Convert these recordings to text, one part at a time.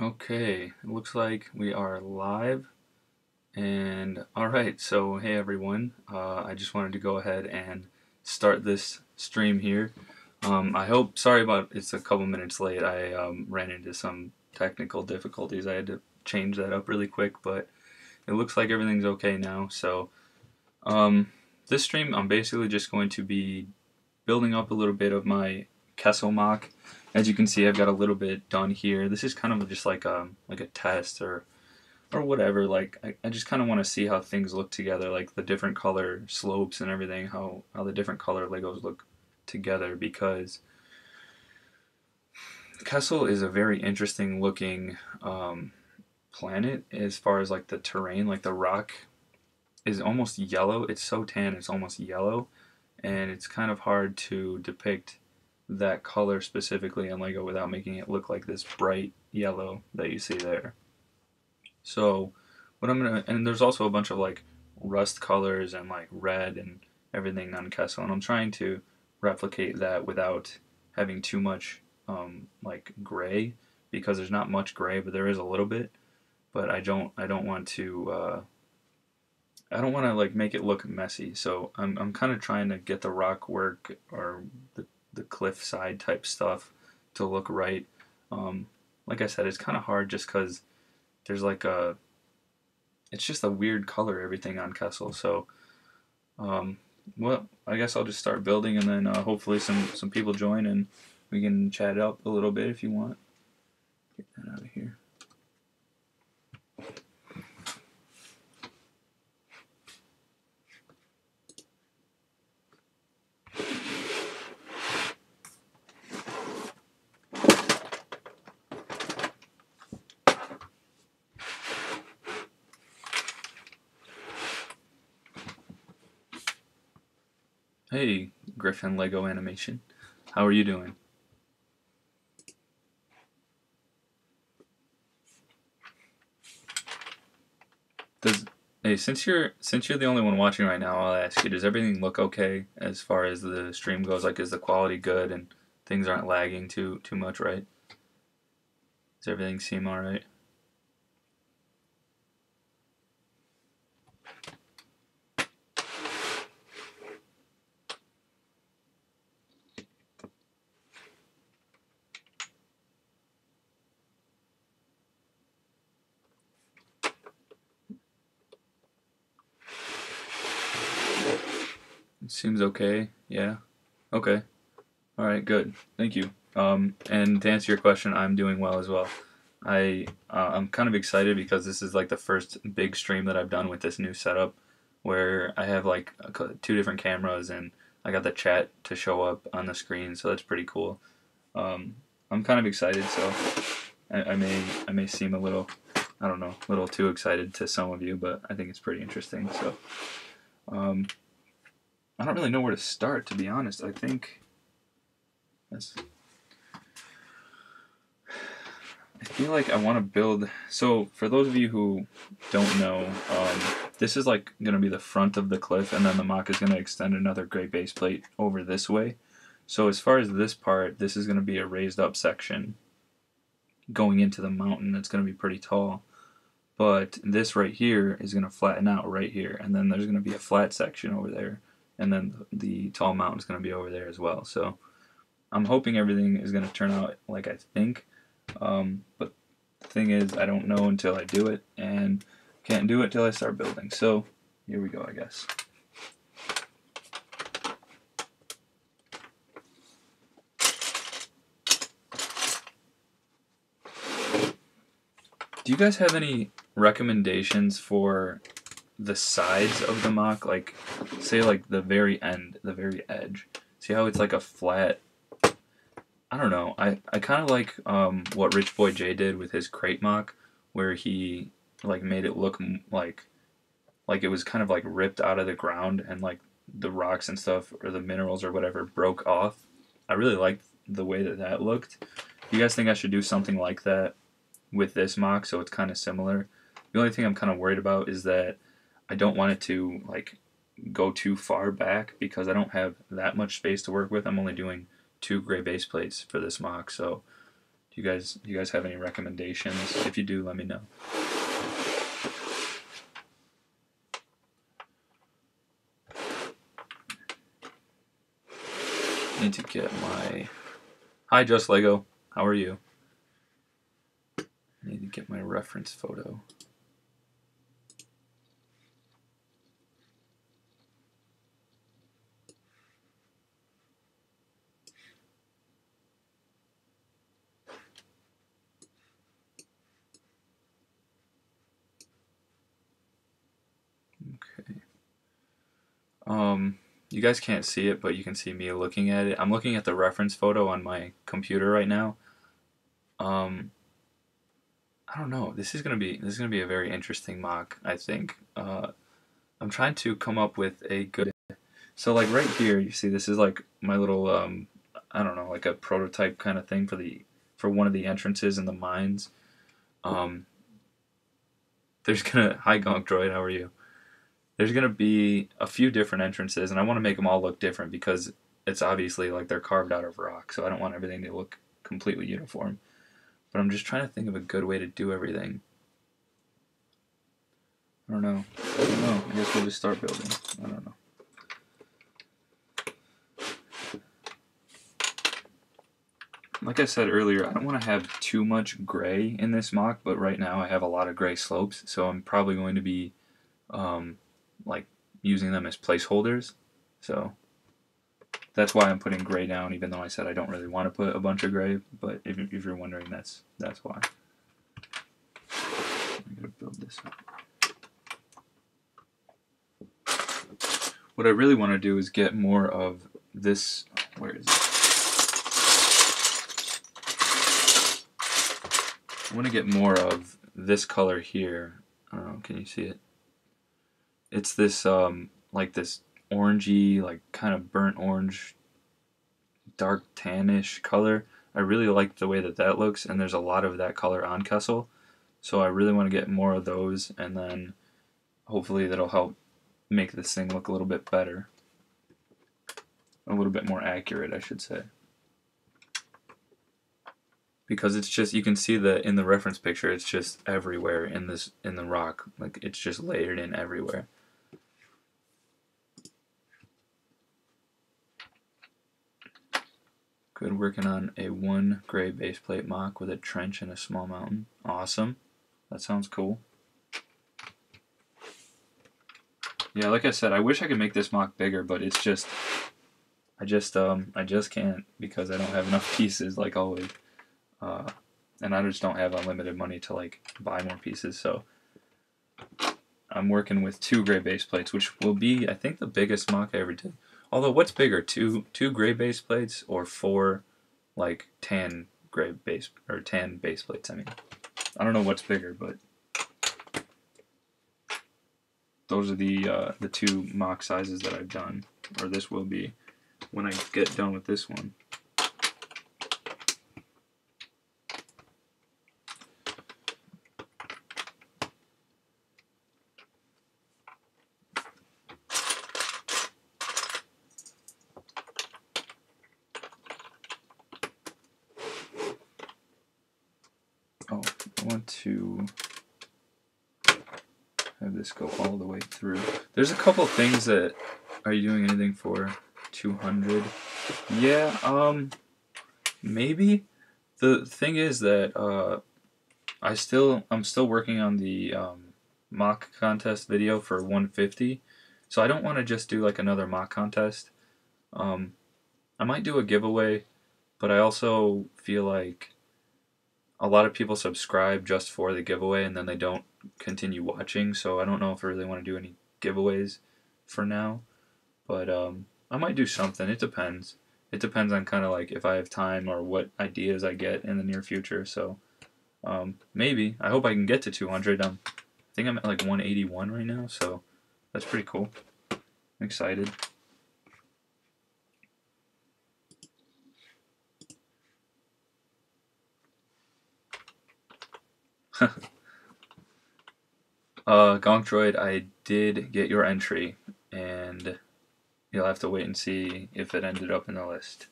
Okay, it looks like we are live. And alright, so hey everyone. I just wanted to go ahead and start this stream here. I hope, sorry about it's a couple minutes late. I ran into some technical difficulties. I had to change that up really quick, but it looks like everything's okay now. So, um, this stream, I'm basically just going to be building up a little bit of my Kessel MOC. As you can see, I've got a little bit done here. This is kind of just like a test or whatever. Like I just kind of want to see how things look together, like the different color slopes and everything, how the different color Legos look together. Because Kessel is a very interesting looking planet as far as like the terrain. Like the rock is almost yellow. It's so tan, it's almost yellow, and it's kind of hard to depict that color specifically on Lego without making it look like this bright yellow that you see there. So what I'm gonna, and there's also a bunch of like rust colors and like red and everything on Kessel, and I'm trying to replicate that without having too much like gray, because there's not much gray, but there is a little bit. But I don't want to I don't want to like make it look messy. So I'm kind of trying to get the rock work or the cliff side type stuff to look right. Um, like I said, it's kind of hard just because there's like a it's just a weird color everything on Kessel. So um, well, I guess I'll just start building, and then hopefully some people join and we can chat it up a little bit if you want. Get that out of here. Hey, Griffin Lego Animation. How are you doing? Does Hey, since you're the only one watching right now, I'll ask you, does everything look okay as far as the stream goes? Like, is the quality good and things aren't lagging too much, right? Does everything seem all right? It seems okay. Yeah. Okay. All right. Good. Thank you. And to answer your question, I'm doing well as well. I'm kind of excited because this is like the first big stream that I've done with this new setup, where I have like two different cameras and I got the chat to show up on the screen, so that's pretty cool. Um, I'm kind of excited, so I may seem a little, I don't know, a little too excited to some of you, but I think it's pretty interesting. So um, I don't really know where to start, to be honest. I think that's I feel like I want to build. So, for those of you who don't know, this is like going to be the front of the cliff, and then the MOC is going to extend another gray base plate over this way. So, as far as this part, this is going to be a raised up section going into the mountain. It's going to be pretty tall. But this right here is going to flatten out right here, and then there's going to be a flat section over there, and then the tall mountain is going to be over there as well. So, I'm hoping everything is going to turn out like I think. But the thing is, I don't know until I do it, and can't do it till I start building. So here we go, I guess. Do you guys have any recommendations for the sides of the MOC? Like, say like the very end, the very edge. See how it's like a flat, I don't know. I kind of like what Rich Boy J did with his crate MOC, where he like made it look like it was kind of like ripped out of the ground, and like the rocks and stuff or the minerals or whatever broke off. I really liked the way that looked. You guys think I should do something like that with this MOC, so it's kind of similar? The only thing I'm kind of worried about is that I don't want it to like go too far back, because I don't have that much space to work with. I'm only doing two gray base plates for this MOC. So do you guys have any recommendations? If you do, let me know. Need to get my... Hi, Just Lego. How are you? Need to get my reference photo. Okay. You guys can't see it, but you can see me looking at it. I'm looking at the reference photo on my computer right now. I don't know. This is gonna be a very interesting mock, I think. I'm trying to come up with a good. So like right here, you see this is like my little I don't know, like a prototype kind of thing for one of the entrances in the mines. There's gonna Hi Gonk Droid, how are you? There's gonna be a few different entrances, and I want to make them all look different because it's obviously like they're carved out of rock, so I don't want everything to look completely uniform. But I'm just trying to think of a good way to do everything. I don't know. I guess we'll just start building. I don't know. Like I said earlier, I don't want to have too much gray in this mock, but right now I have a lot of gray slopes, so I'm probably going to be like using them as placeholders. So that's why I'm putting gray down, even though I said I don't really want to put a bunch of gray. But if you're wondering, that's why. I'm gonna build this up. What I really want to do is get more of this. Where is it? I want to get more of this color here. I don't know, can you see it? It's this like this orangey, like kind of burnt orange, dark tannish color. I really like the way that looks, and there's a lot of that color on Kessel. So I really want to get more of those, and then hopefully that'll help make this thing look a little bit better. A little bit more accurate, I should say. Because it's just, you can see that in the reference picture, it's just everywhere in the rock. Like, it's just layered in everywhere. Good, working on a 1 gray base plate mock with a trench and a small mountain. Awesome. That sounds cool. Yeah, like I said, I wish I could make this mock bigger, but it's just, I just can't because I don't have enough pieces, like always. And I just don't have unlimited money to like buy more pieces, so I'm working with 2 gray base plates, which will be, I think, the biggest mock I ever did. Although, what's bigger, two gray base plates or 4 like tan gray base or tan base plates? I mean, I don't know what's bigger, but those are the 2 mock sizes that I've done, or this will be when I get done with this one. Oh, I want to have this go all the way through. There's a couple things that... Are you doing anything for 200? Yeah, maybe. The thing is that I'm still working on the mock contest video for 150, so I don't want to just do like another mock contest. I might do a giveaway, but I also feel like a lot of people subscribe just for the giveaway and then they don't continue watching, so I don't know if I really want to do any giveaways for now. But I might do something. It depends. It depends on kind of like if I have time or what ideas I get in the near future. So maybe. I hope I can get to 200. I think I'm at like 181 right now, so that's pretty cool. I'm excited. Gonk Droid, I did get your entry, and you'll have to wait and see if it ended up in the list.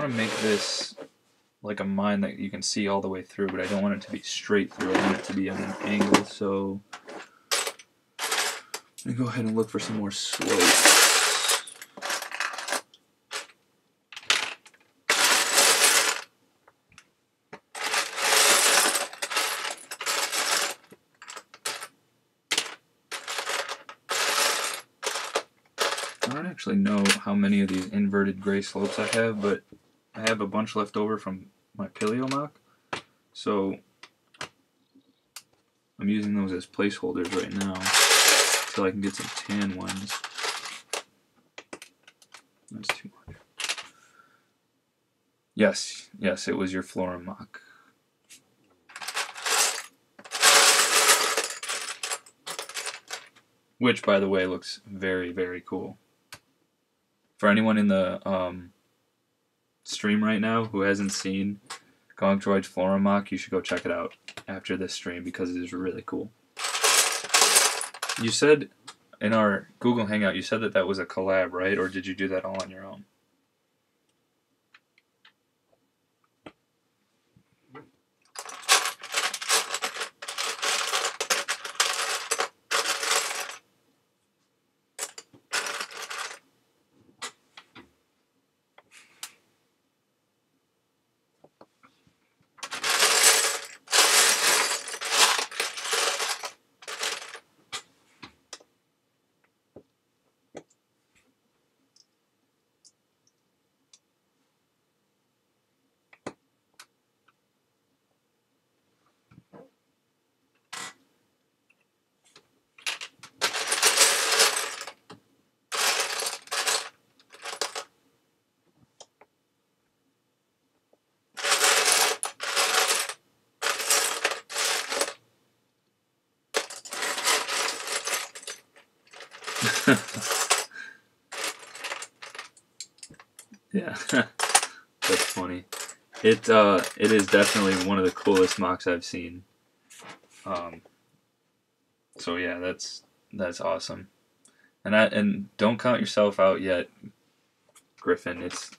want to make this like a mine that you can see all the way through, but I don't want it to be straight through. I want it to be on an angle, so I'm going to go ahead and look for some more slopes. I don't actually know how many of these inverted gray slopes I have, but I have a bunch left over from my Paleo MOC, so I'm using those as placeholders right now until I can get some tan ones. That's too much. Yes, it was your Flora MOC. Which, by the way, looks very, very cool. For anyone in the stream right now who hasn't seen Gonk Droid's Flora MOC, you should go check it out after this stream because it is really cool. You said in our Google Hangout, you said that that was a collab, right? Or did you do that all on your own? Yeah, that's funny. It is definitely one of the coolest MOCs I've seen. So yeah, that's awesome. And don't count yourself out yet, Griffin. It's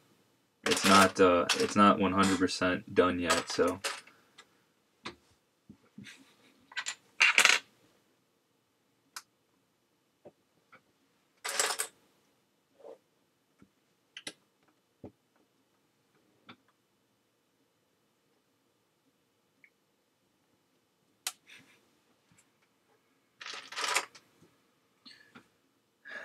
not 100% done yet. So.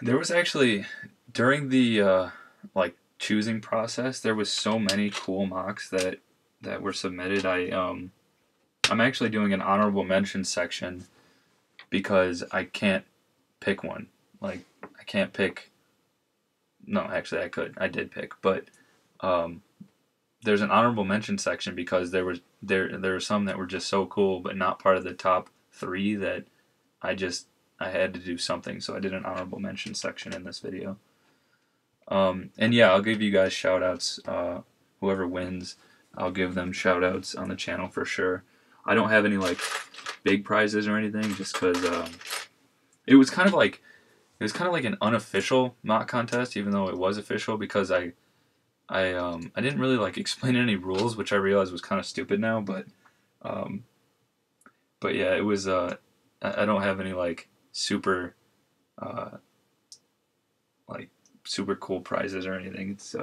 There was actually, during the like choosing process, there was so many cool MOCs that were submitted. I'm actually doing an honorable mention section because I can't pick one. Like I can't pick. No, actually I could. I did pick, but there's an honorable mention section because there were some that were just so cool, but not part of the top 3 that I had to do something, so I did an honorable mention section in this video. And yeah, I'll give you guys shout-outs. Whoever wins, I'll give them shout-outs on the channel for sure. I don't have any, like, big prizes or anything, just because it was kind of like an unofficial MOC contest, even though it was official, because I didn't really, like, explain any rules, which I realized was kind of stupid now, but yeah, it was, I don't have any, like, super cool prizes or anything. It's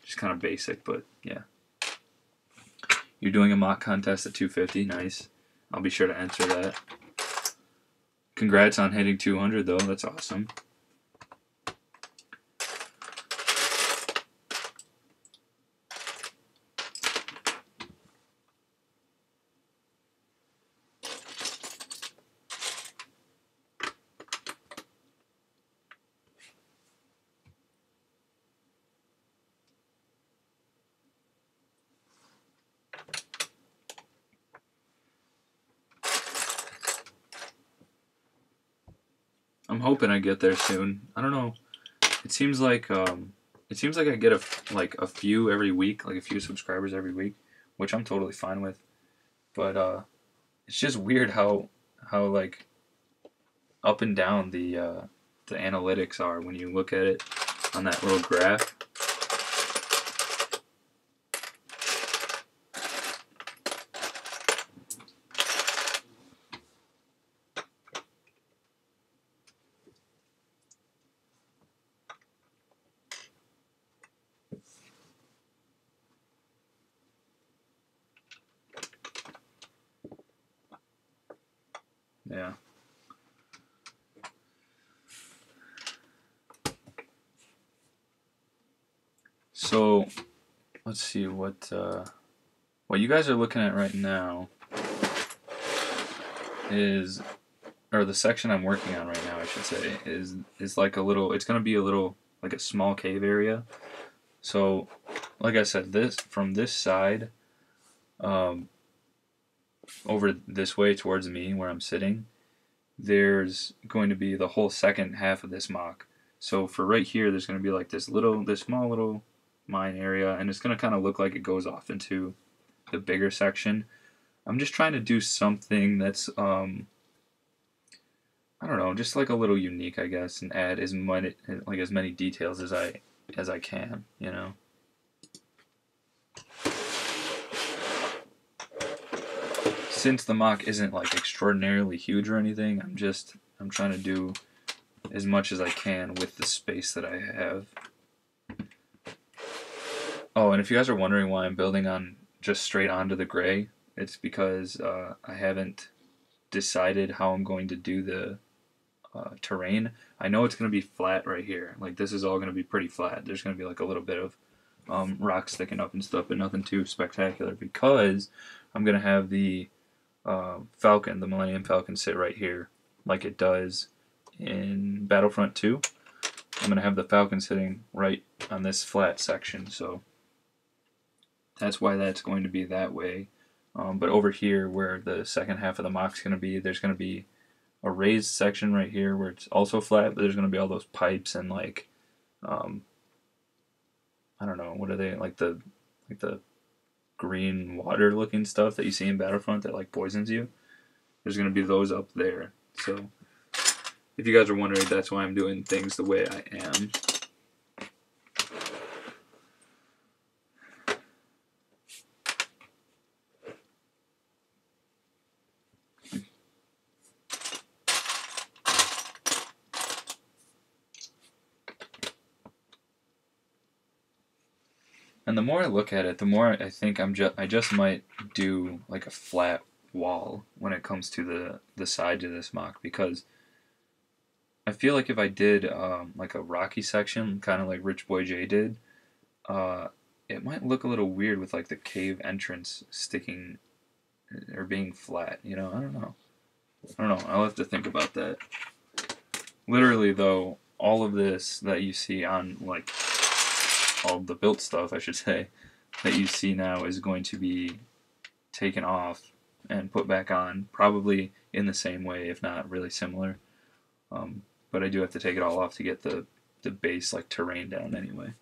just kind of basic, but yeah. You're doing a MOC contest at 250, nice. I'll be sure to enter that. Congrats on hitting 200 though, that's awesome. I'm hoping I get there soon. I don't know. It seems like I get a few every week, like a few subscribers every week, which I'm totally fine with. But it's just weird how like up and down the analytics are when you look at it on that little graph. Yeah. So let's see what you guys are looking at right now is, or the section I'm working on right now, I should say, is like a little. It's gonna be a little like a small cave area. So, like I said, this from this side, um, over this way towards me where I'm sitting, there's going to be the whole second half of this MOC. So for right here, there's going to be like this small little mine area, and it's going to kind of look like it goes off into the bigger section. I'm just trying to do something that's I don't know, just like a little unique, I guess, and add as many details as I can, you know. Since the MOC isn't like extraordinarily huge or anything, I'm trying to do as much as I can with the space that I have. Oh, and if you guys are wondering why I'm building on just straight onto the gray, it's because I haven't decided how I'm going to do the terrain. I know it's going to be flat right here. Like this is all going to be pretty flat. There's going to be like a little bit of rock sticking up and stuff, but nothing too spectacular because I'm going to have the Falcon, the Millennium Falcon, sit right here like it does in Battlefront 2. I'm going to have the Falcon sitting right on this flat section, so that's why that's going to be that way. But over here, where the second half of the MOC is going to be, there's going to be a raised section right here where it's also flat, but there's going to be all those pipes and like, I don't know, what are they, like the green water looking stuff that you see in Battlefront that like poisons you. There's going to be those up there. So if you guys are wondering, that's why I'm doing things the way I am. And the more I look at it, the more I think I just might do like a flat wall when it comes to the sides of this MOC, because I feel like if I did like a rocky section, kind of like Rich Boy J did, it might look a little weird with like the cave entrance sticking or being flat. You know, I don't know. I'll have to think about that. Literally, though, all of this that you see on like all the built stuff, I should say, that you see now is going to be taken off and put back on, probably in the same way, if not really similar. But I do have to take it all off to get the base like terrain down anyway.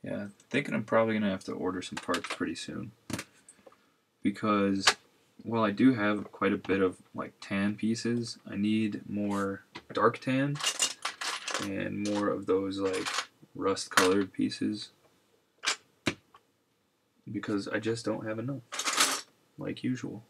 Yeah, thinking I'm probably going to have to order some parts pretty soon. Because, while I do have quite a bit of like tan pieces, I need more dark tan and more of those like rust colored pieces. Because I just don't have enough, like usual.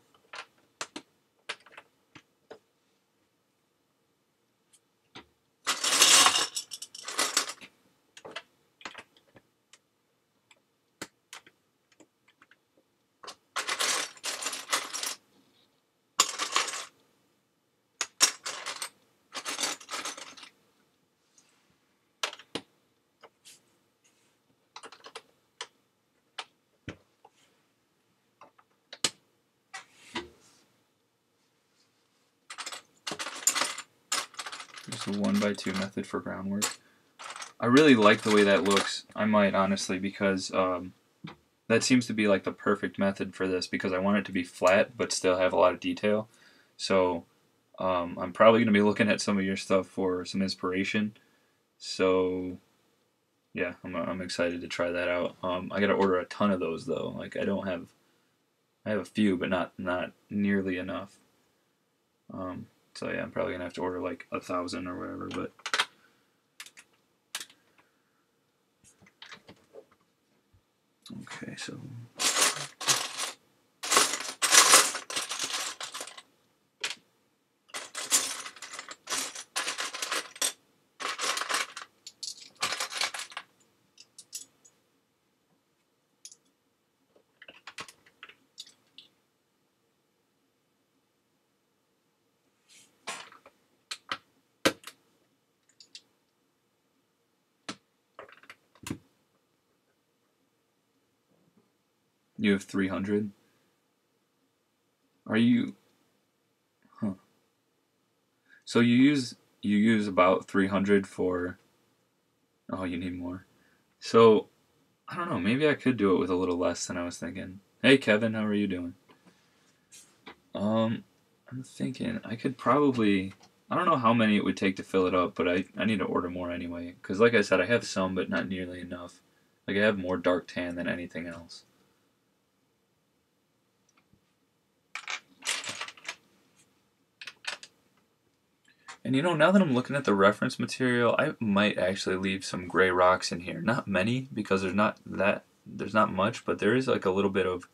Just a 1x2 method for groundwork. I really like the way that looks. I might honestly, because that seems to be like the perfect method for this, because I want it to be flat but still have a lot of detail. So I'm probably going to be looking at some of your stuff for some inspiration. So yeah, I'm excited to try that out. I got to order a ton of those though. Like I have a few, but not nearly enough. So yeah, I'm probably gonna have to order like 1,000 or whatever, but okay, so you have 300. Are you? Huh. So you use about 300 for. Oh, you need more. So I don't know. Maybe I could do it with a little less than I was thinking. Hey, Kevin, how are you doing? I'm thinking I could probably. I don't know how many it would take to fill it up, but I need to order more anyway. Because, like I said, I have some, but not nearly enough. Like, I have more dark tan than anything else. And you know, now that I'm looking at the reference material, I might actually leave some gray rocks in here. Not many, because there's not much, but there is like a little bit of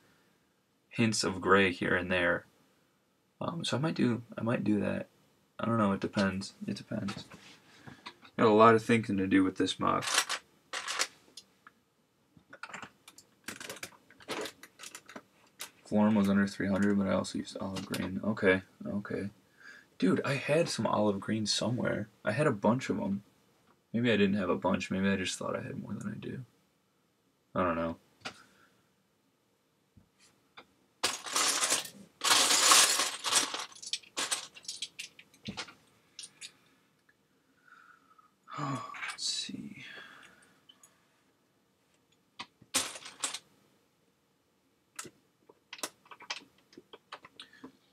hints of gray here and there. So I might do that. I don't know. It depends. It depends. Got a lot of thinking to do with this MOC. Florum was under 300, but I also used olive green. Okay, okay. Dude, I had some olive green somewhere. I had a bunch of them. Maybe I didn't have a bunch. Maybe I just thought I had more than I do. I don't know. Let's see.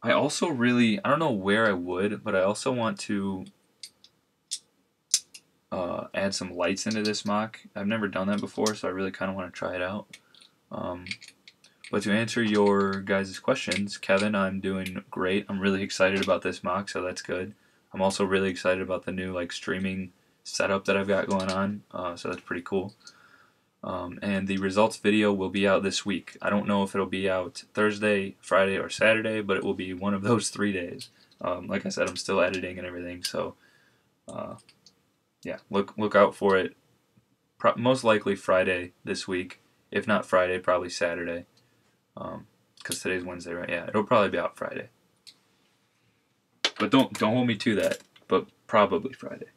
I also really, I don't know where I would, but I also want to add some lights into this MOC. I've never done that before, so I really kind of want to try it out. But to answer your guys' questions, Kevin, I'm doing great. I'm really excited about this MOC, so that's good. I'm also really excited about the new like streaming setup that I've got going on, so that's pretty cool. And the results video will be out this week. I don't know if it'll be out Thursday, Friday, or Saturday, but it will be one of those 3 days. Like I said, I'm still editing and everything, so yeah, look out for it. Most likely Friday this week. If not Friday, probably Saturday. Because today's Wednesday, right? Yeah, it'll probably be out Friday. But don't hold me to that. But probably Friday.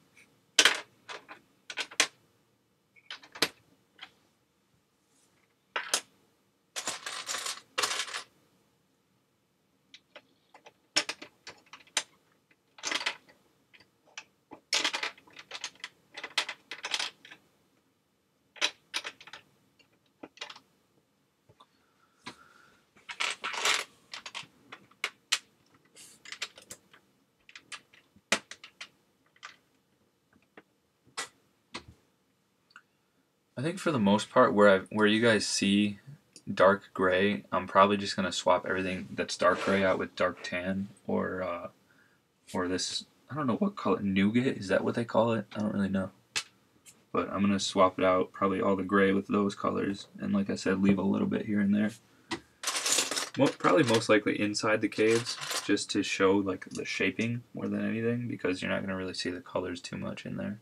I think for the most part, where you guys see dark gray, I'm probably just gonna swap everything that's dark gray out with dark tan or this. I don't know what color, nougat. Is that what they call it? I don't really know. But I'm gonna swap it out, probably all the gray with those colors, and like I said, leave a little bit here and there. Probably most likely inside the caves, just to show like the shaping more than anything, because you're not gonna really see the colors too much in there.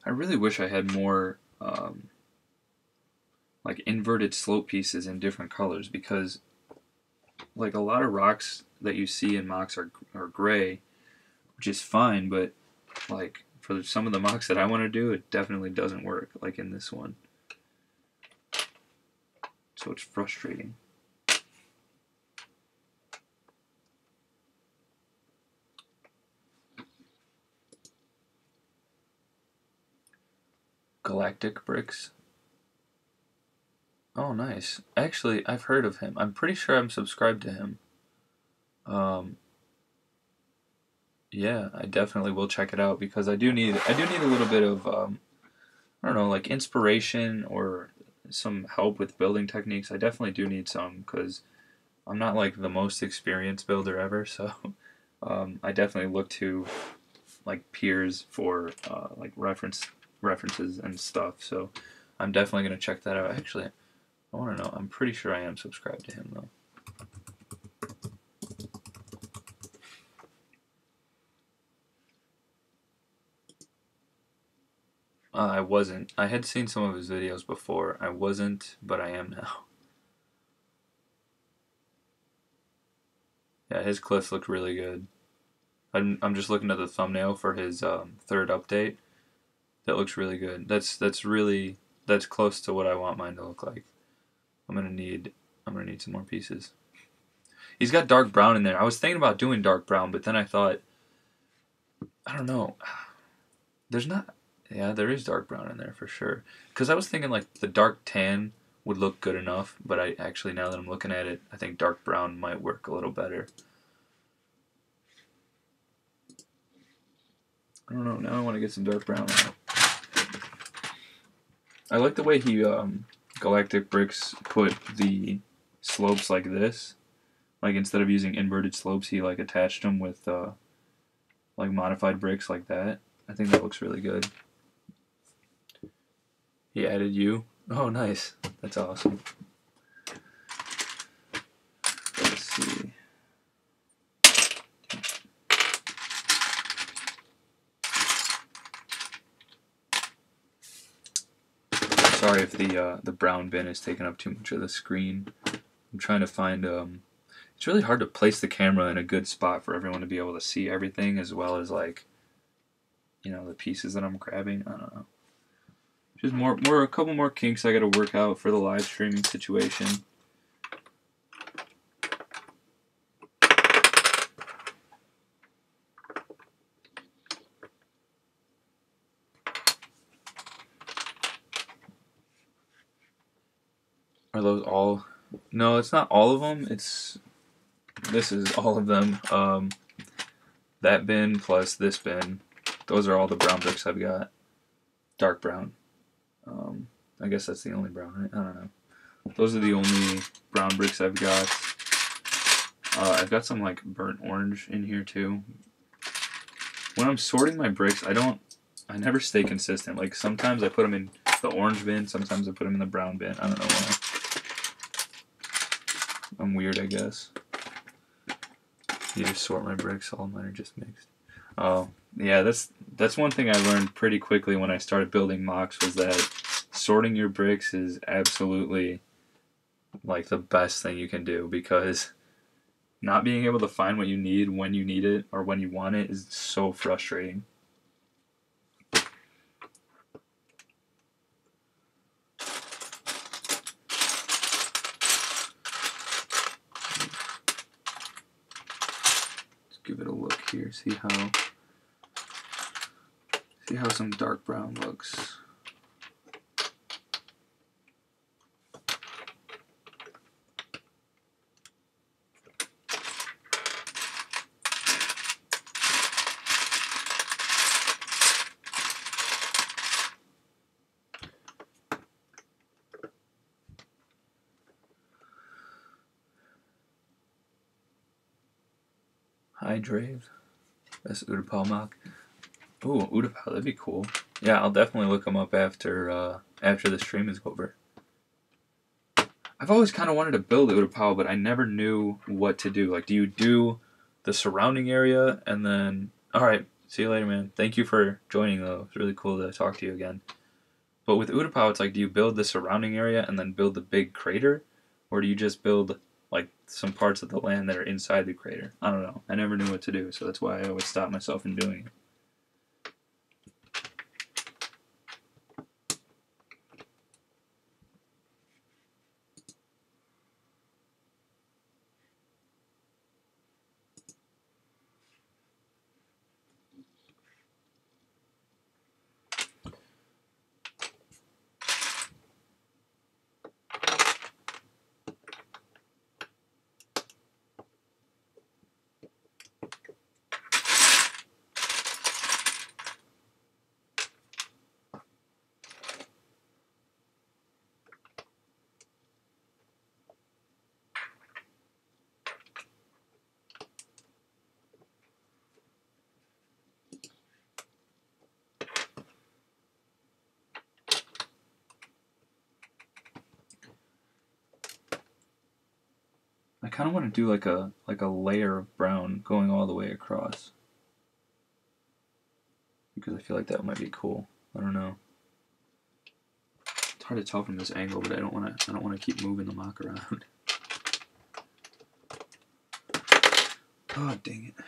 I really wish I had more like inverted slope pieces in different colors, because like a lot of rocks that you see in MOCs are gray, which is fine, but like for some of the mocks that I want to do, it definitely doesn't work, like in this one. So it's frustrating. Galactic Bricks. Oh, nice. Actually, I've heard of him. I'm pretty sure I'm subscribed to him. Yeah, I definitely will check it out because I do need a little bit of I don't know, like inspiration or some help with building techniques. I definitely do need some because I'm not like the most experienced builder ever, so I definitely look to like peers for like references and stuff. So I'm definitely gonna check that out. Actually, I want to know. I'm pretty sure I am subscribed to him though. I wasn't. I had seen some of his videos before. I wasn't, but I am now. Yeah, his cliffs look really good. I'm just looking at the thumbnail for his third update. That looks really good. That's close to what I want mine to look like. I'm gonna need some more pieces. He's got dark brown in there. I was thinking about doing dark brown, but then I thought, I don't know. There's not. Yeah, there is dark brown in there for sure. Because I was thinking like the dark tan would look good enough, but I actually, now that I'm looking at it, I think dark brown might work a little better. I don't know. Now I want to get some dark brown on it. I like the way he Galactic Bricks put the slopes like this. Like instead of using inverted slopes, he like attached them with like modified bricks like that. I think that looks really good. He added you. Oh, nice. That's awesome. Let's see. Sorry if the brown bin is taking up too much of the screen. I'm trying to find it's really hard to place the camera in a good spot for everyone to be able to see everything as well as like, you know, the pieces that I'm grabbing. I don't know. Just a couple more kinks I got to work out for the live streaming situation. Are those all? No, it's not all of them. This is all of them. That bin plus this bin. Those are all the brown bricks I've got. Dark brown. I guess that's the only brown, right? I don't know. Those are the only brown bricks I've got. I've got some like burnt orange in here too. When I'm sorting my bricks, I never stay consistent. Like sometimes I put them in the orange bin, sometimes I put them in the brown bin. I don't know why. I'm weird, I guess. You just sort my bricks, all mine are just mixed. Oh, yeah, that's one thing I learned pretty quickly when I started building mocks was that sorting your bricks is absolutely like the best thing you can do because not being able to find what you need when you need it or when you want it is so frustrating. Let's give it a look here, see how some dark brown looks. Hi, Drave. That's Utapau MOC. Ooh, Utapau, that'd be cool. Yeah, I'll definitely look him up after the stream is over. I've always kind of wanted to build Utapau, but I never knew what to do. Like, do you do the surrounding area and then... Alright, see you later, man. Thank you for joining, though. It's really cool to talk to you again. But with Utapau, it's like, do you build the surrounding area and then build the big crater? Or do you just build, like, some parts of the land that are inside the crater? I don't know. I never knew what to do, so that's why I always stopped myself from doing it. kind of want to do like a layer of brown going all the way across, because I feel like that might be cool. I don't know. It's hard to tell from this angle, but I don't want to keep moving the MOC around. Oh, dang it.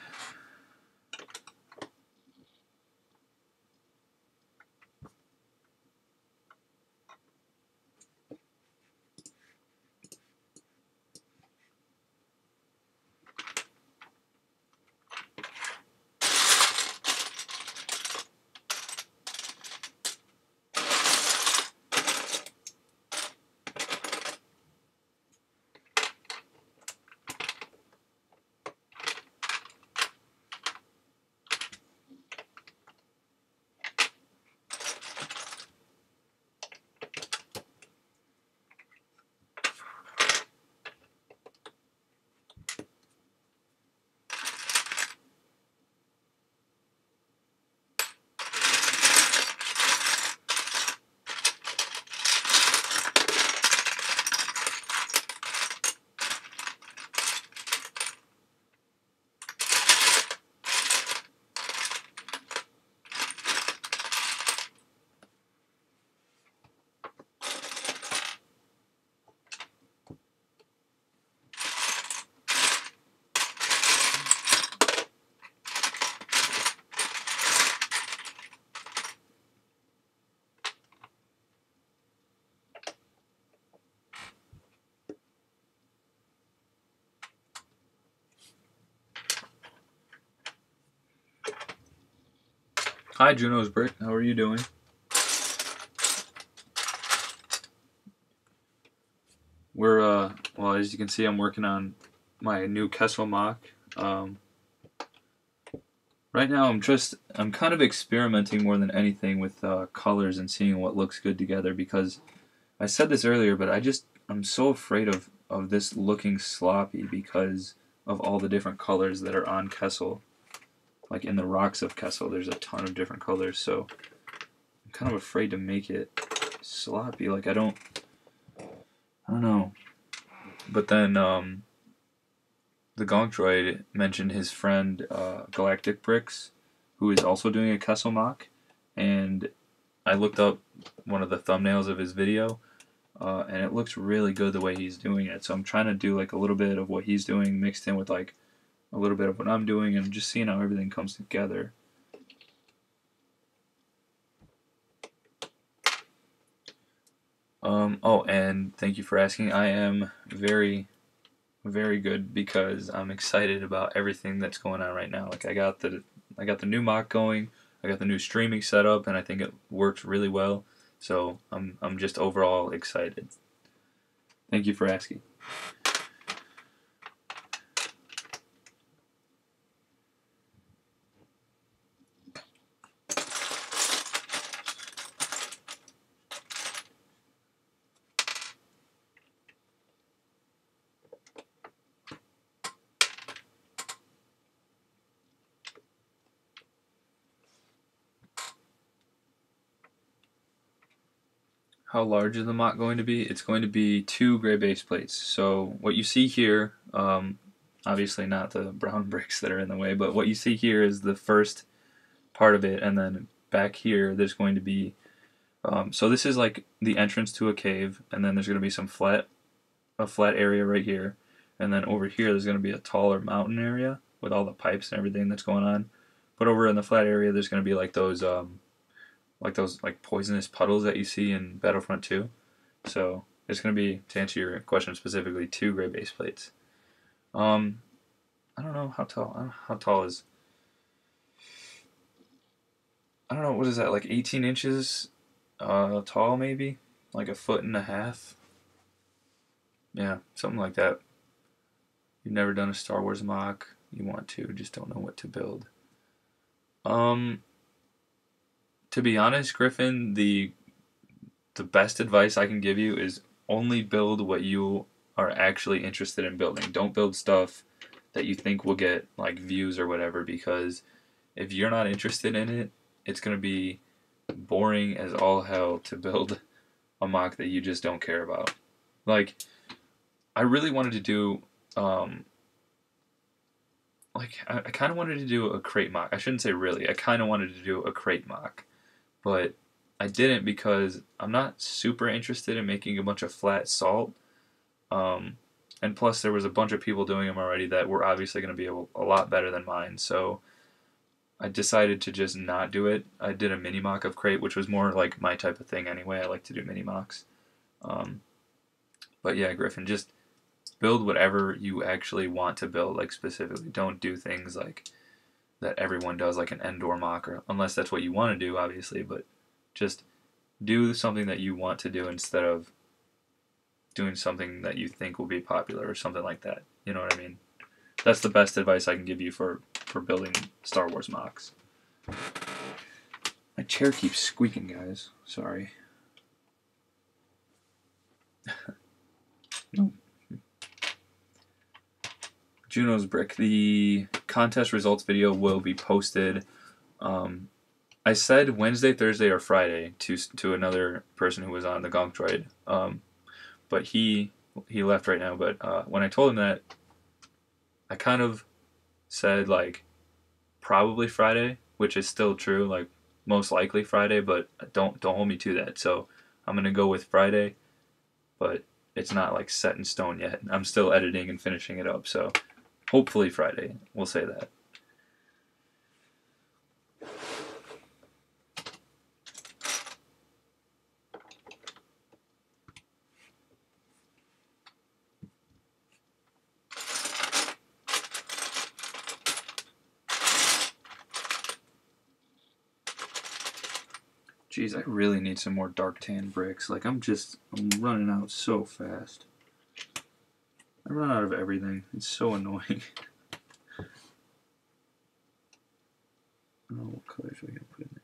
Hi, Juno's Brick. How are you doing? We're, well, as you can see, I'm working on my new Kessel MOC. Right now, I'm kind of experimenting more than anything with colors and seeing what looks good together, because I said this earlier, but I'm so afraid of this looking sloppy because of all the different colors that are on Kessel. Like in the rocks of Kessel, there's a ton of different colors, so I'm kind of afraid to make it sloppy. Like I don't know. But then the Gonk Droid mentioned his friend Galactic Bricks, who is also doing a Kessel MOC, and I looked up one of the thumbnails of his video, and it looks really good the way he's doing it. So I'm trying to do like a little bit of what he's doing mixed in with like a little bit of what I'm doing, and just seeing how everything comes together. Oh, and thank you for asking. I am very, very good, because I'm excited about everything that's going on right now. Like I got the new MOC going, I got the new streaming set up, and I think it works really well. So I'm just overall excited. Thank you for asking. How large is the MOC going to be? It's going to be 2 gray base plates. So what you see here, obviously not the brown bricks that are in the way, but what you see here is the first part of it, and then back here there's going to be, so this is like the entrance to a cave, and then there's going to be a flat area right here, and then over here there's going to be a taller mountain area with all the pipes and everything that's going on. But over in the flat area there's going to be like those poisonous puddles that you see in Battlefront 2. So it's going to be, to answer your question specifically, 2 gray base plates. I don't know how tall. How tall is? I don't know. What is that? Like 18 inches tall, maybe? Like 1.5 feet. Yeah, something like that. You've never done a Star Wars MOC. You want to, just don't know what to build. To be honest, Griffin, the best advice I can give you is only build what you are actually interested in building. Don't build stuff that you think will get like views or whatever, because if you're not interested in it, it's going to be boring as all hell to build a MOC that you just don't care about. Like, I really wanted to do um, like I kind of wanted to do a crate mock. I shouldn't say really. I kind of wanted to do a crate mock, but I didn't because I'm not super interested in making a bunch of flat salt. Um, and plus, there was a bunch of people doing them already that were obviously going to be a lot better than mine. So I decided to just not do it. I did a mini mock of crate, which was more like my type of thing anyway. I like to do mini mocks. Um, but yeah, Griffin, just build whatever you actually want to build. Like specifically, don't do things like that everyone does, like an Endor mock, or unless that's what you want to do, obviously. But just do something that you want to do instead of doing something that you think will be popular or something like that. You know what I mean? That's the best advice I can give you for building Star Wars mocks. My chair keeps squeaking, guys. Sorry. Nope. Juno's Brick. The contest results video will be posted. I said Wednesday, Thursday, or Friday to another person who was on the Gonk Droid, but he left right now. But when I told him that, I kind of said like probably Friday, which is still true, like most likely Friday, but don't hold me to that. So I'm gonna go with Friday, but it's not like set in stone yet. I'm still editing and finishing it up, so hopefully Friday. We'll say that. Jeez, I really need some more dark tan bricks. Like I'm running out so fast. I run out of everything. It's so annoying. Oh, what colors are we gonna put in there?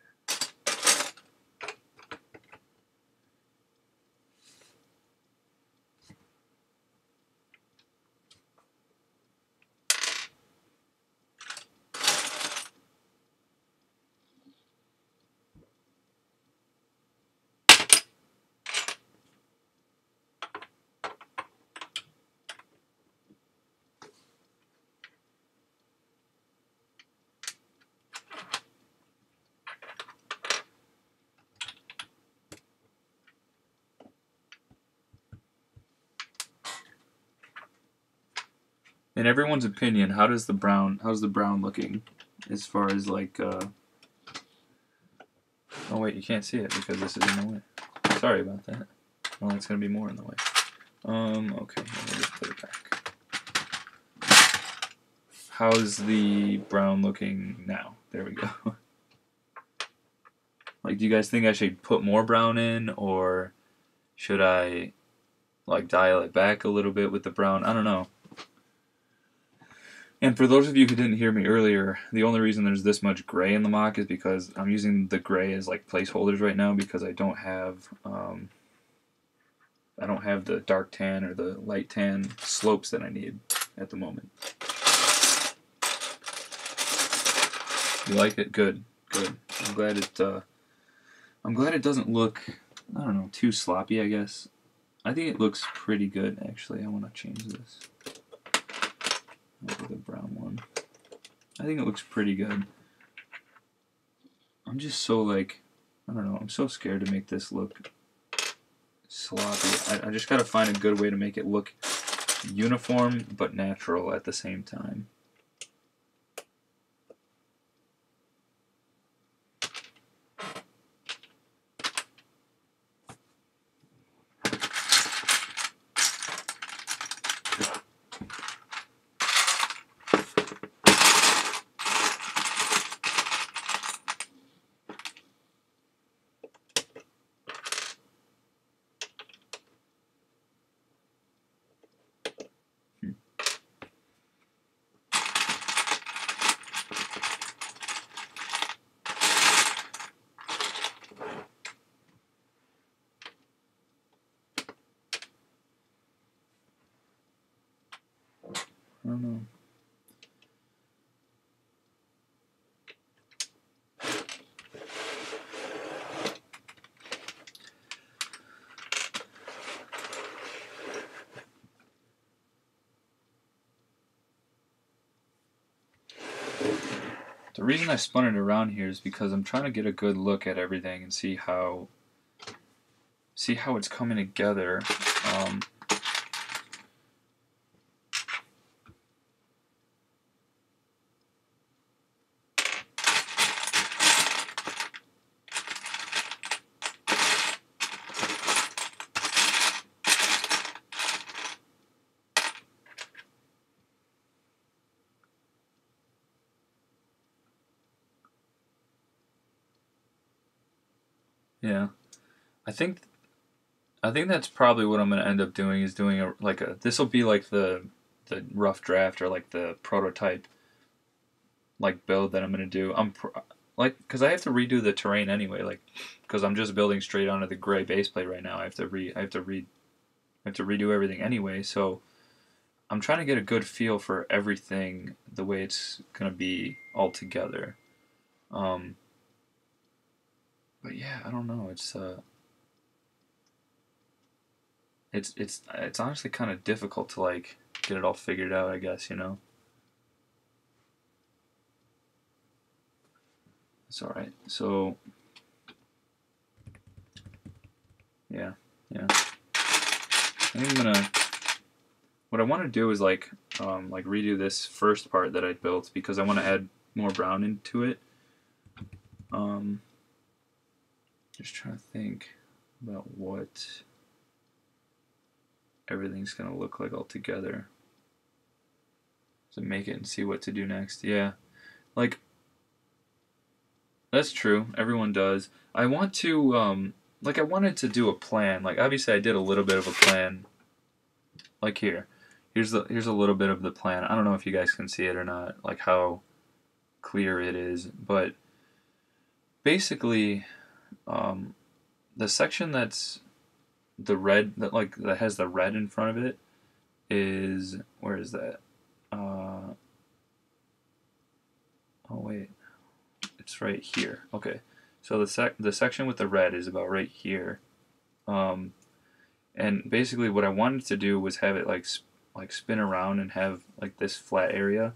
In everyone's opinion, how's the brown looking as far as like oh wait, you can't see it because this is in the way. Sorry about that. Well, it's gonna be more in the way. Okay, let me just put it back. How's the brown looking now? There we go. Like, do you guys think I should put more brown in, or should I like dial it back a little bit with the brown? I don't know. And for those of you who didn't hear me earlier, the only reason there's this much gray in the mock is because I'm using the gray as like placeholders right now because I don't have the dark tan or the light tan slopes that I need at the moment. You like it? Good, good. I'm glad it doesn't look, I don't know, too sloppy, I guess. I think it looks pretty good, actually. I want to change this. I'll do the brown one. I think it looks pretty good. I'm just so like, I don't know, I'm so scared to make this look sloppy. I just gotta find a good way to make it look uniform but natural at the same time. The reason I spun it around here is because I'm trying to get a good look at everything and see how it's coming together. Yeah, I think that's probably what I'm gonna end up doing, is doing this will be like the rough draft, or like the prototype like build that I'm gonna do. Like, because I have to redo the terrain anyway, like, because I'm just building straight onto the gray base plate right now. I have to redo everything anyway, so I'm trying to get a good feel for everything, the way it's gonna be all together. But yeah, I don't know. It's honestly kind of difficult to like get it all figured out, I guess, you know. It's all right. So yeah, yeah. I think I'm gonna. What I want to do is like redo this first part that I built, because I want to add more brown into it. Just trying to think about what everything's gonna look like all together. To make it and see what to do next. Yeah, like, that's true. Everyone does. I want to like, I wanted to do a plan. Like, obviously I did a little bit of a plan. Like, here's a little bit of the plan. I don't know if you guys can see it or not, like how clear it is, but basically, the section that's the red, that has the red in front of it, is, where is that? Oh wait, it's right here. Okay, so the section with the red is about right here, and basically what I wanted to do was have it like spin around and have like this flat area,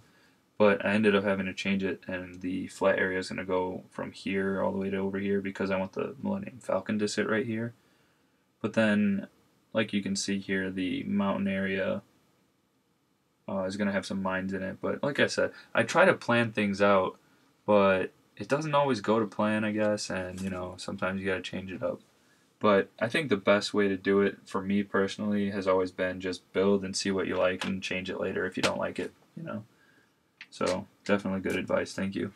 but I ended up having to change it, and the flat area is going to go from here all the way to over here, because I want the Millennium Falcon to sit right here. But then, like you can see here, the mountain area is going to have some mines in it. But like I said, I try to plan things out, but it doesn't always go to plan, I guess, and you know, sometimes you got to change it up. But I think the best way to do it for me personally has always been just build and see what you like and change it later if you don't like it, you know. So definitely good advice. Thank you.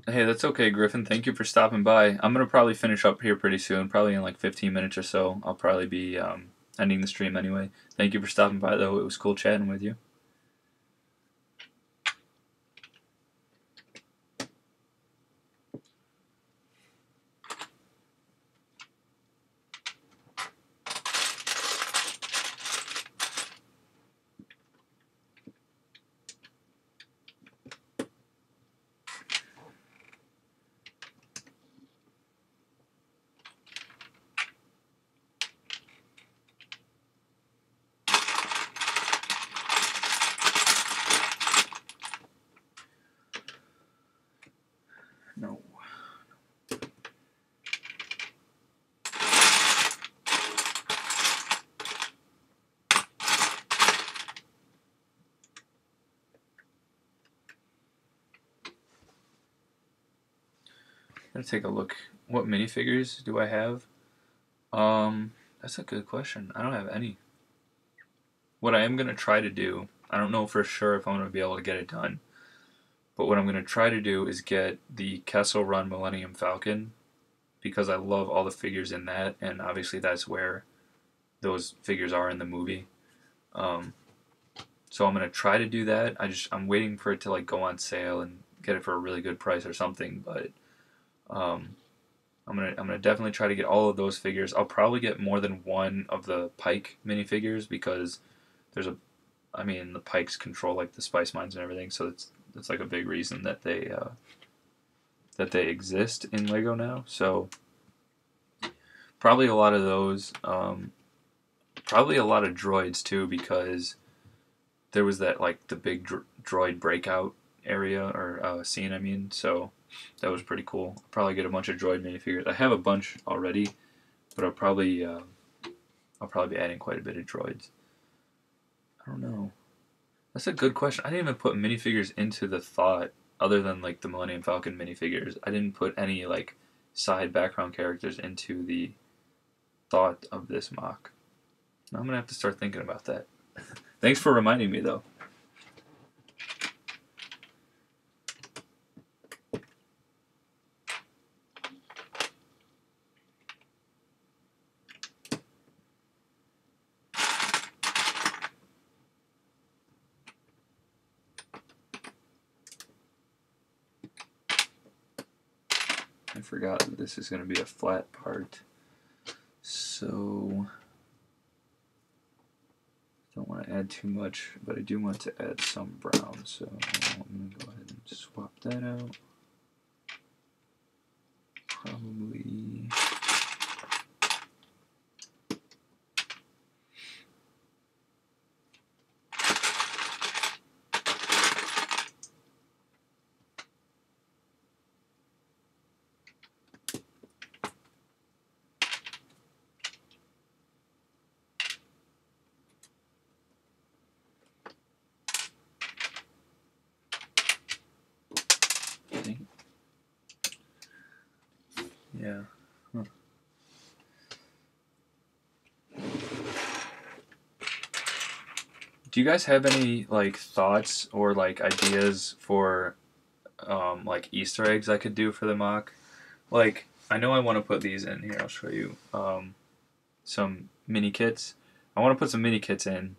Hey, that's okay, Griffin. Thank you for stopping by. I'm gonna probably finish up here pretty soon, probably in like 15 minutes or so. I'll probably be ending the stream anyway. Thank you for stopping by, though. It was cool chatting with you. Gonna take a look. What minifigures do I have? That's a good question. I don't have any. What I am gonna try to do, I don't know for sure if I'm gonna be able to get it done, but what I'm gonna try to do is get the Kessel Run Millennium Falcon, because I love all the figures in that, and obviously that's where those figures are in the movie. So I'm gonna try to do that. I'm waiting for it to like go on sale and get it for a really good price or something. But I'm gonna definitely try to get all of those figures. I'll probably get more than one of the Pike minifigures because the Pikes control like the spice mines and everything. So it's like a big reason that they exist in Lego now. So probably a lot of those. Probably a lot of droids too, because there was that like the big droid breakout area or scene. So that was pretty cool. I'll probably get a bunch of droid minifigures. I have a bunch already, but I'll probably be adding quite a bit of droids. I don't know. That's a good question. I didn't even put minifigures into the thought, other than like the Millennium Falcon minifigures. I didn't put any like side background characters into the thought of this mock. I'm gonna have to start thinking about that. Thanks for reminding me, though. I forgot that this is going to be a flat part, so I don't want to add too much, but I do want to add some brown, so I'm going to go ahead and swap that out. Probably... Yeah. Huh. Do you guys have any like thoughts or like ideas for like Easter eggs I could do for the mock? Like, I know I want to put these in here. I'll show you some mini kits. I want to put some mini kits in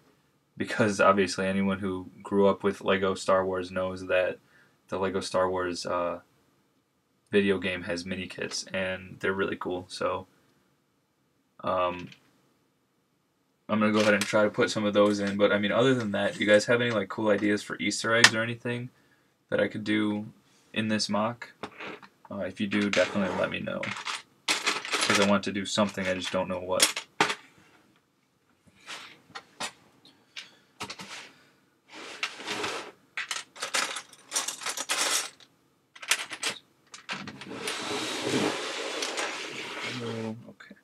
because obviously anyone who grew up with Lego Star Wars knows that the Lego Star Wars video game has mini kits and they're really cool. So I'm gonna go ahead and try to put some of those in. But I mean, other than that, do you guys have any like cool ideas for Easter eggs or anything that I could do in this mock? If you do, definitely let me know, because I want to do something, I just don't know what. Okay.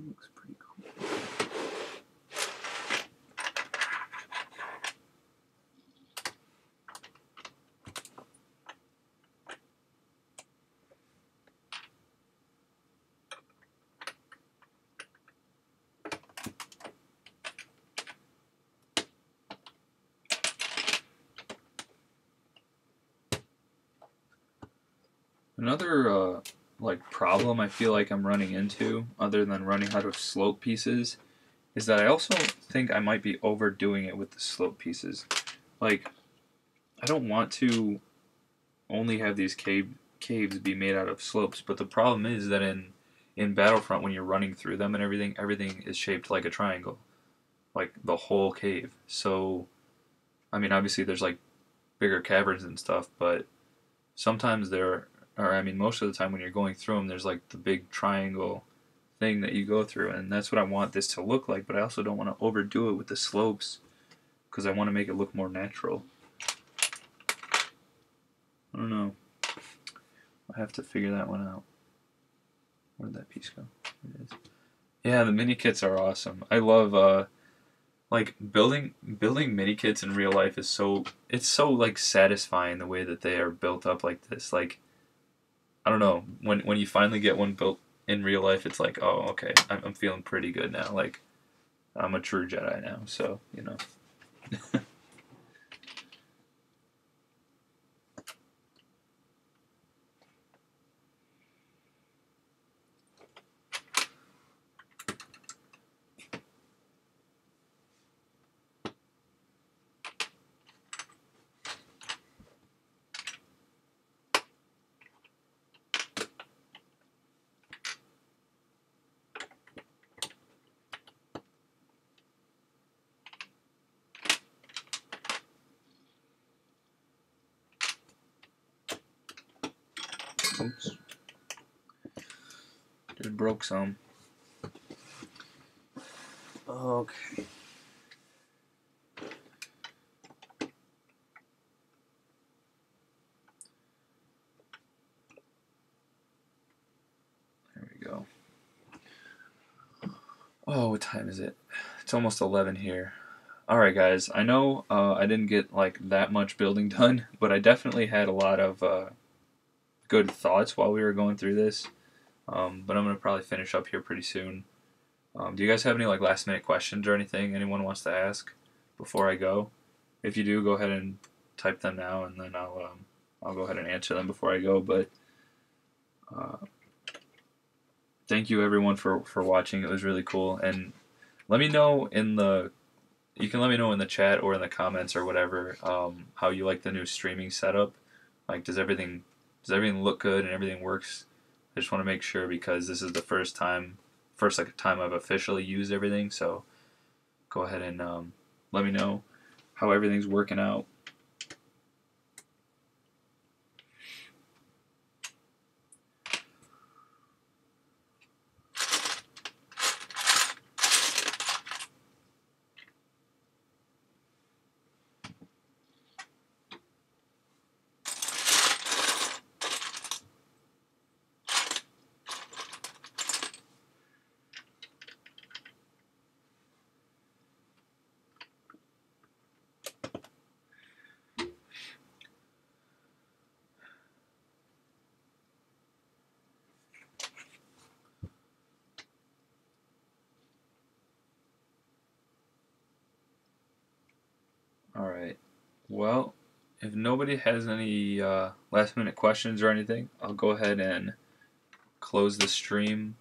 Looks pretty cool. Another like problem I feel like I'm running into, other than running out of slope pieces, is that I also think I might be overdoing it with the slope pieces. like I don't want to only have these caves be made out of slopes, but the problem is that in Battlefront when you're running through them and everything is shaped like a triangle, like the whole cave. So I mean, obviously there's like bigger caverns and stuff, but sometimes there or I mean most of the time when you're going through them there's like the big triangle thing that you go through, and that's what I want this to look like, but I also don't want to overdo it with the slopes because I want to make it look more natural. I don't know. I have to figure that one out. Where'd that piece go? There it is. Yeah, the mini kits are awesome. I love like building mini kits in real life is it's so like satisfying the way that they are built up like this. Like I don't know, when you finally get one built in real life, it's like, oh, okay, I'm feeling pretty good now. Like I'm a true Jedi now, so you know. Oops. Just broke some. Okay. There we go. Oh, what time is it? It's almost 11 here. Alright guys, I know I didn't get like that much building done, but I definitely had a lot of good thoughts while we were going through this. But I'm going to probably finish up here pretty soon. Do you guys have any like last minute questions or anything anyone wants to ask before I go? If you do, go ahead and type them now, and then I'll go ahead and answer them before I go. But uh, thank you everyone for watching. It was really cool, and let me know in the you can let me know in the chat or in the comments or whatever how you like the new streaming setup. Like, does everything look good and everything works? I just want to make sure because this is the first time like time I've officially used everything. So go ahead and let me know how everything's working out. Alright, well, if nobody has any last minute questions or anything, I'll go ahead and close the stream.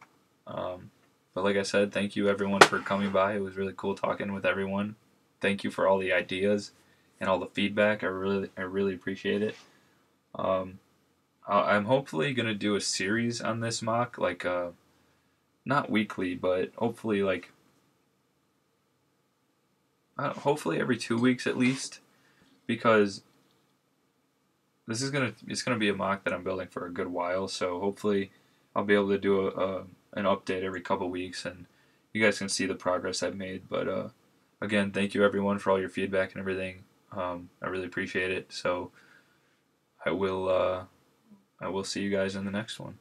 But like I said, thank you everyone for coming by. It was really cool talking with everyone. Thank you for all the ideas and all the feedback. I really appreciate it. I'm hopefully gonna do a series on this MOC, like not weekly, but hopefully like hopefully every 2 weeks at least, because it's gonna be a MOC that I'm building for a good while. So hopefully I'll be able to do an update every couple weeks, and you guys can see the progress I've made. But again, thank you everyone for all your feedback and everything. I really appreciate it. So I will see you guys in the next one.